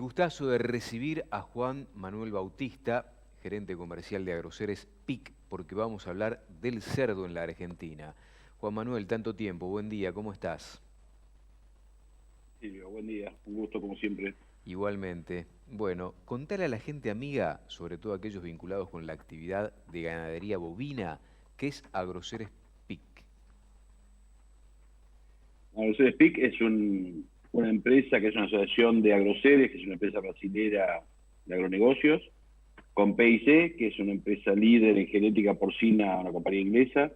gustazo de recibir a Juan Manuel Bautista, gerente comercial de Agroceres PIC, porque vamos a hablar del cerdo en la Argentina. Juan Manuel, tanto tiempo, buen día, ¿cómo estás? Silvio, buen día, un gusto como siempre. Igualmente. Bueno, contale a la gente amiga, sobre todo aquellos vinculados con la actividad de ganadería bovina, ¿qué es Agroceres PIC? Agroceres PIC es una empresa que es una asociación de agroceres, que es una empresa brasilera de agronegocios, con PIC, que es una empresa líder en genética porcina, una compañía inglesa,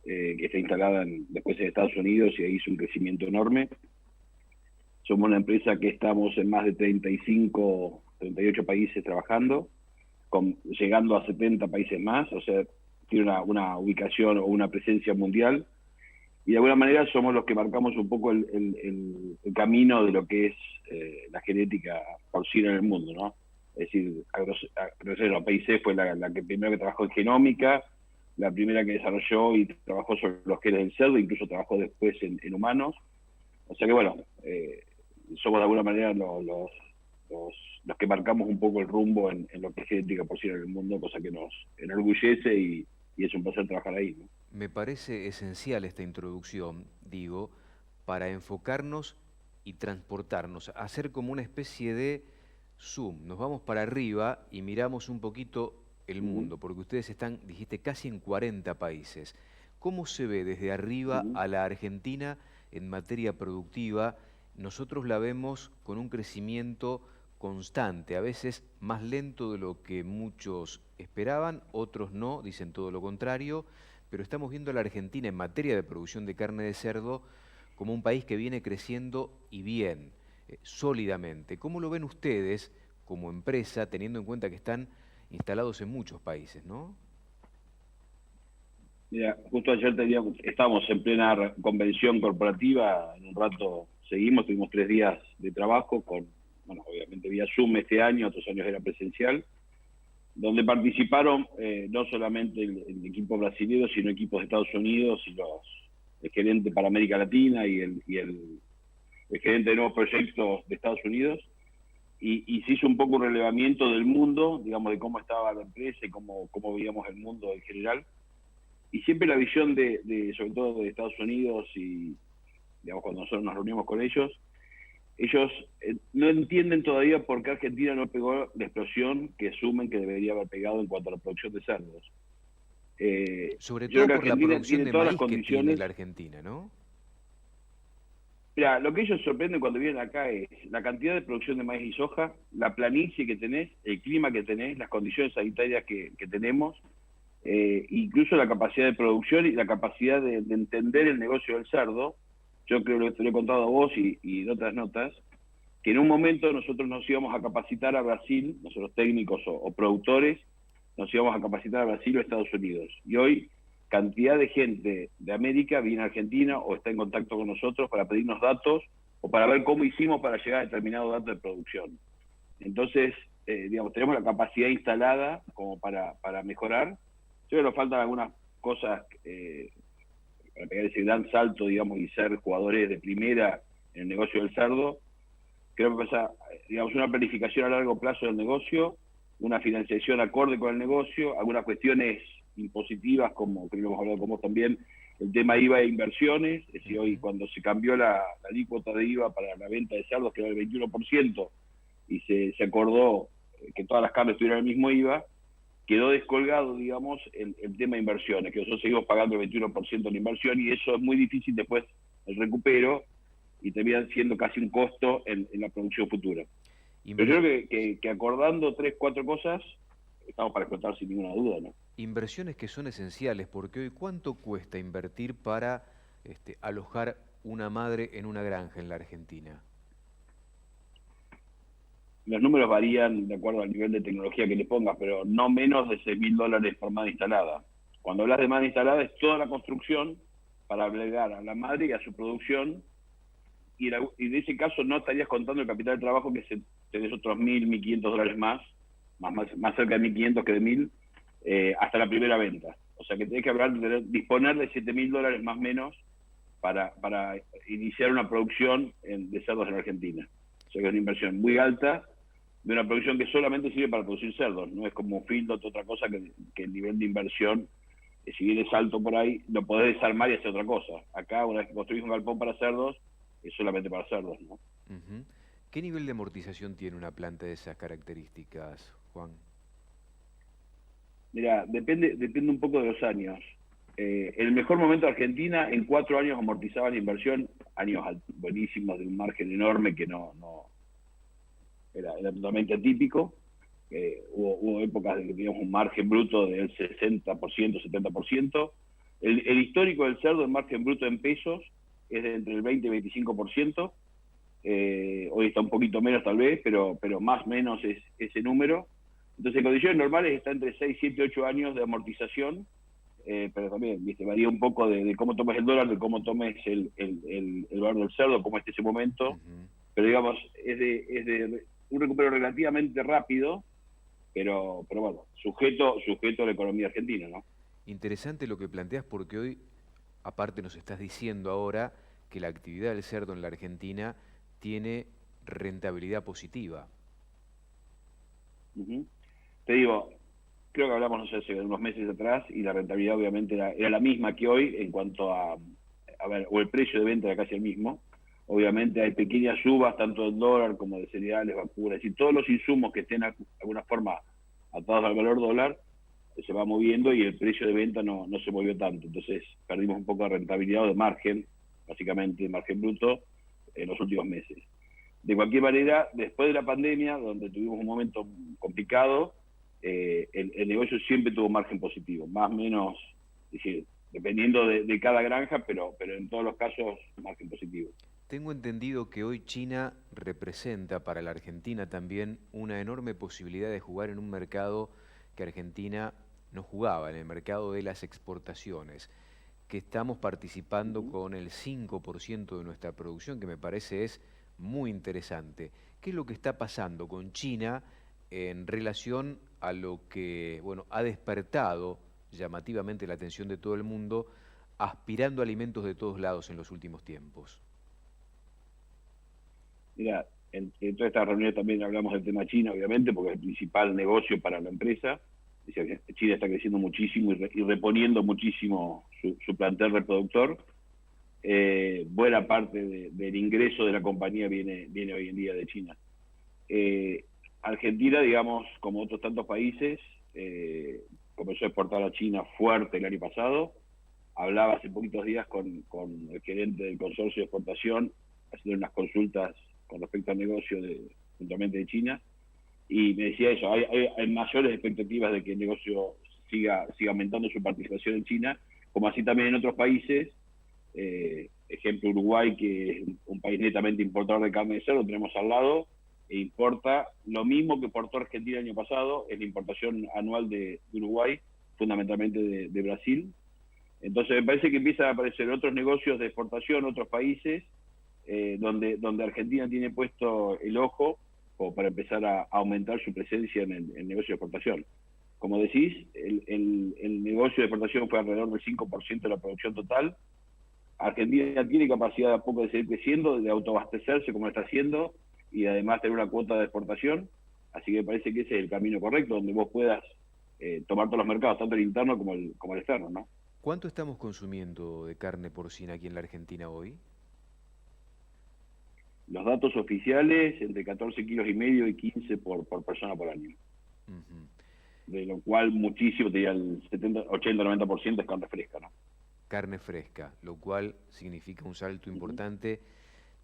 que está instalada después en Estados Unidos y ahí hizo un crecimiento enorme. Somos una empresa que estamos en más de 35, 38 países trabajando, llegando a 70 países más, o sea, tiene una ubicación o una presencia mundial. Y de alguna manera somos los que marcamos un poco el camino de lo que es la genética porcina en el mundo, ¿no? Es decir, PIC fue la que primero que trabajó en genómica, la primera que desarrolló y trabajó sobre los genes del cerdo, incluso trabajó después en humanos. O sea que bueno, somos de alguna manera los que marcamos un poco el rumbo en lo que es genética porcina en el mundo, cosa que nos enorgullece y es un placer trabajar ahí, ¿no? Me parece esencial esta introducción, digo, para enfocarnos y transportarnos, hacer como una especie de zoom. Nos vamos para arriba y miramos un poquito el mundo, porque ustedes están, dijiste, casi en 40 países. ¿Cómo se ve desde arriba a la Argentina en materia productiva? Nosotros la vemos con un crecimiento constante, a veces más lento de lo que muchos esperaban, otros no, dicen todo lo contrario, pero estamos viendo a la Argentina en materia de producción de carne de cerdo como un país que viene creciendo y bien, sólidamente. ¿Cómo lo ven ustedes como empresa, teniendo en cuenta que están instalados en muchos países, ¿no? Mira, justo ayer estábamos en plena convención corporativa, en un rato seguimos, tuvimos 3 días de trabajo bueno, obviamente vía Zoom este año, otros años era presencial, donde participaron no solamente el equipo brasileño, sino equipos de Estados Unidos y el gerente para América Latina y el gerente de nuevos proyectos de Estados Unidos, y se hizo un poco un relevamiento del mundo, digamos, de cómo estaba la empresa y cómo veíamos el mundo en general. Y siempre la visión sobre todo de Estados Unidos y, digamos, cuando nosotros nos reunimos con ellos no entienden todavía por qué Argentina no pegó la explosión que asumen que debería haber pegado en cuanto a la producción de cerdos. Sobre Yo creo todo que por la Argentina producción tiene de todas las maíz que tiene condiciones. la Argentina, ¿no? Mira, lo que ellos sorprenden cuando vienen acá es la cantidad de producción de maíz y soja, la planicie que tenés, el clima que tenés, las condiciones sanitarias que tenemos, incluso la capacidad de producción y la capacidad de entender el negocio del cerdo. Yo creo que te lo he contado a vos y en otras notas, que en un momento nosotros nos íbamos a capacitar a Brasil, nosotros técnicos o productores, nos íbamos a capacitar a Brasil o a Estados Unidos. Y hoy cantidad de gente de América viene a Argentina o está en contacto con nosotros para pedirnos datos o para ver cómo hicimos para llegar a determinado dato de producción. Entonces, digamos, tenemos la capacidad instalada como para mejorar. Yo creo que nos faltan algunas cosas para pegar ese gran salto, digamos, y ser jugadores de primera en el negocio del cerdo. Creo que pasa, digamos, una planificación a largo plazo del negocio, una financiación acorde con el negocio, algunas cuestiones impositivas, como creo que hemos hablado con vos también, el tema IVA e inversiones. Es decir, hoy cuando se cambió la alícuota de IVA para la venta de cerdos, que era el 21%, y se acordó que todas las carnes tuvieran el mismo IVA, quedó descolgado, digamos, el tema de inversiones, que nosotros seguimos pagando el 21% de la inversión, y eso es muy difícil después el recupero, y termina siendo casi un costo en la producción futura. Pero yo creo que acordando 3, 4 cosas, estamos para explotar sin ninguna duda, ¿no? Inversiones que son esenciales, porque hoy ¿cuánto cuesta invertir para alojar una madre en una granja en la Argentina? Los números varían de acuerdo al nivel de tecnología que le pongas, pero no menos de $6.000 por madre instalada. Cuando hablas de madre instalada es toda la construcción para agregar a la madre y a su producción, y en ese caso no estarías contando el capital de trabajo, que tenés otros $1.500 más cerca de 1.500 que de 1.000, hasta la primera venta. O sea que tenés que disponer de $7.000 más o menos para iniciar una producción de cerdos en Argentina. O sea que es una inversión muy alta, de una producción que solamente sirve para producir cerdos, no es como un feedlot, otra cosa que el nivel de inversión, si bien es alto por ahí, lo podés desarmar y hacer otra cosa. Acá, una vez que construís un galpón para cerdos, es solamente para cerdos, ¿no? Ujú. ¿Qué nivel de amortización tiene una planta de esas características, Juan? Mira, depende un poco de los años. En el mejor momento de Argentina, en 4 años amortizaba la inversión, años buenísimos, de un margen enorme que no era totalmente atípico. Hubo épocas en que teníamos un margen bruto del 60%, 70%. El histórico del cerdo, el margen bruto en pesos, es de entre el 20 y 25%. Hoy está un poquito menos tal vez, pero más o menos es ese número. Entonces, en condiciones normales está entre 6, 7, 8 años de amortización, pero también, ¿viste? Varía un poco de cómo tomes el dólar, de cómo tomes el valor del cerdo, cómo esté ese momento, Ujú. pero digamos, es de un recupero relativamente rápido, pero bueno, sujeto a la economía argentina, ¿no? Interesante lo que planteas porque hoy, aparte nos estás diciendo ahora que la actividad del cerdo en la Argentina tiene rentabilidad positiva. Uh-huh. Te digo, creo que hablamos, no sé, hace unos meses atrás, y la rentabilidad obviamente era la misma que hoy en cuanto a ver, o el precio de venta era casi el mismo. Obviamente hay pequeñas subas, tanto del dólar como de cereales, vacunas, y todos los insumos que estén de alguna forma atados al valor dólar, se va moviendo y el precio de venta no se movió tanto. Entonces perdimos un poco de rentabilidad o de margen, básicamente de margen bruto, en los últimos meses. De cualquier manera, después de la pandemia, donde tuvimos un momento complicado, el negocio siempre tuvo margen positivo, más o menos, es decir, dependiendo de cada granja, pero en todos los casos margen positivo. Tengo entendido que hoy China representa para la Argentina también una enorme posibilidad de jugar en un mercado que Argentina no jugaba, en el mercado de las exportaciones, que estamos participando Uh-huh. con el 5% de nuestra producción, que me parece es muy interesante. ¿Qué es lo que está pasando con China en relación a lo que, bueno, ha despertado llamativamente la atención de todo el mundo, aspirando alimentos de todos lados en los últimos tiempos? Mira, en todas estas reuniones también hablamos del tema China, obviamente, porque es el principal negocio para la empresa. China está creciendo muchísimo y reponiendo muchísimo su plantel reproductor. Buena parte del ingreso de la compañía viene hoy en día de China. Eh, Argentina, digamos, como otros tantos países, comenzó a exportar a China fuerte el año pasado. Hablaba hace poquitos días con el gerente del consorcio de exportación, haciendo unas consultas con respecto al negocio puntualmente de China, y me decía eso, hay mayores expectativas de que el negocio siga aumentando su participación en China, como así también en otros países. Ejemplo, Uruguay, que es un país netamente importador de carne de cerdo, tenemos al lado, e importa lo mismo que importó Argentina el año pasado, es la importación anual de Uruguay, fundamentalmente de Brasil. Entonces me parece que empiezan a aparecer otros negocios de exportación, otros países, donde Argentina tiene puesto el ojo como para empezar a aumentar su presencia en el negocio de exportación. Como decís, el negocio de exportación fue alrededor del 5% de la producción total. Argentina tiene capacidad de a poco de seguir creciendo, de autoabastecerse como lo está haciendo, y además tener una cuota de exportación. Así que me parece que ese es el camino correcto, donde vos puedas tomar todos los mercados, tanto el interno como el externo, ¿no? ¿Cuánto estamos consumiendo de carne porcina aquí en la Argentina hoy? Los datos oficiales, entre 14 kilos y medio y 15 por persona por año. Ujú. De lo cual muchísimo, te diría el 70, 80, 90% es carne fresca, ¿no? Carne fresca, lo cual significa un salto Uh-huh. importante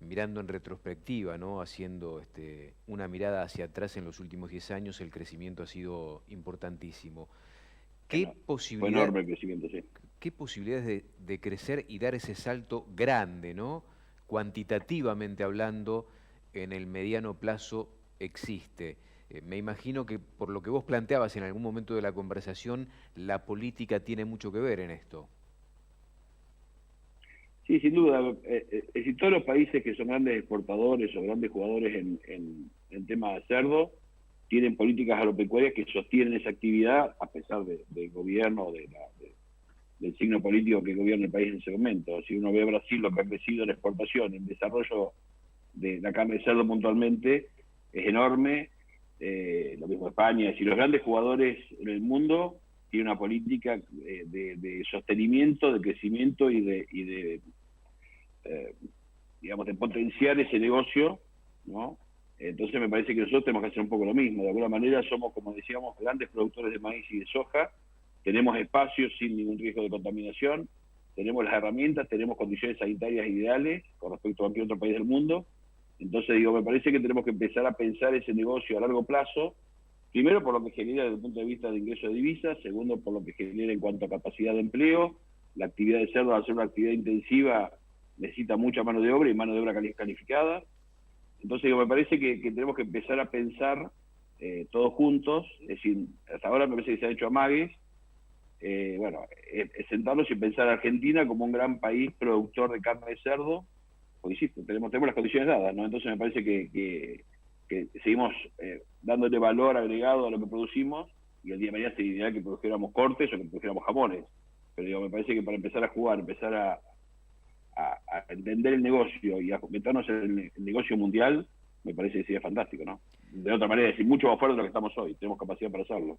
mirando en retrospectiva, ¿no? Haciendo una mirada hacia atrás en los últimos 10 años, el crecimiento ha sido importantísimo. ¿Qué, Fue posibilidad, enorme el crecimiento, sí. qué posibilidades de crecer y dar ese salto grande, ¿no? Cuantitativamente hablando, en el mediano plazo existe? Me imagino que por lo que vos planteabas en algún momento de la conversación, la política tiene mucho que ver en esto. Sí, sin duda. Si todos los países que son grandes exportadores o grandes jugadores en tema de cerdo tienen políticas agropecuarias que sostienen esa actividad a pesar del gobierno, del signo político que gobierna el país en ese momento. Si uno ve a Brasil, lo que ha crecido en exportación, en desarrollo de la carne de cerdo puntualmente, es enorme. lo mismo España. Es decir, los grandes jugadores en el mundo tienen una política de sostenimiento, de crecimiento y de digamos, de potenciar ese negocio, ¿no? Entonces me parece que nosotros tenemos que hacer un poco lo mismo. De alguna manera somos, como decíamos, grandes productores de maíz y de soja, tenemos espacios sin ningún riesgo de contaminación, tenemos las herramientas, tenemos condiciones sanitarias ideales con respecto a cualquier otro país del mundo. Entonces, digo, me parece que tenemos que empezar a pensar ese negocio a largo plazo, primero por lo que genera desde el punto de vista de ingreso de divisas, segundo por lo que genera en cuanto a capacidad de empleo. La actividad de cerdo, al ser una actividad intensiva, necesita mucha mano de obra y mano de obra calificada. Entonces, digo, me parece que tenemos que empezar a pensar todos juntos, es decir, hasta ahora me parece que se ha hecho amagues, sentarnos y pensar a Argentina como un gran país productor de carne de cerdo, porque insisto, tenemos las condiciones dadas, ¿no? Entonces me parece que seguimos dándole valor agregado a lo que producimos, y el día de mañana sería que produjéramos cortes o que produjéramos jamones. Pero digo, me parece que para empezar a jugar, empezar a entender el negocio y a meternos en el negocio mundial, me parece que sería fantástico, ¿no? De otra manera, es decir, mucho más fuerte de lo que estamos hoy, tenemos capacidad para hacerlo.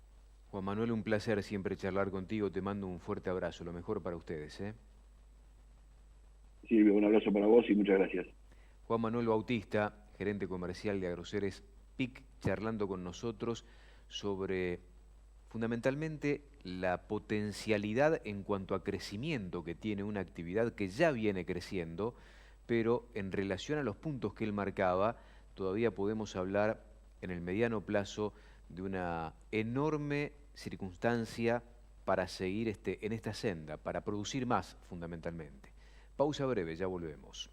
Juan Manuel, un placer siempre charlar contigo, te mando un fuerte abrazo, lo mejor para ustedes, ¿eh? Silvio, un abrazo para vos y muchas gracias. Juan Manuel Bautista, gerente comercial de Agroceres PIC, charlando con nosotros sobre fundamentalmente la potencialidad en cuanto a crecimiento que tiene una actividad que ya viene creciendo, pero en relación a los puntos que él marcaba, todavía podemos hablar en el mediano plazo de una enorme circunstancia para seguir en esta senda, para producir más fundamentalmente. Pausa breve, ya volvemos.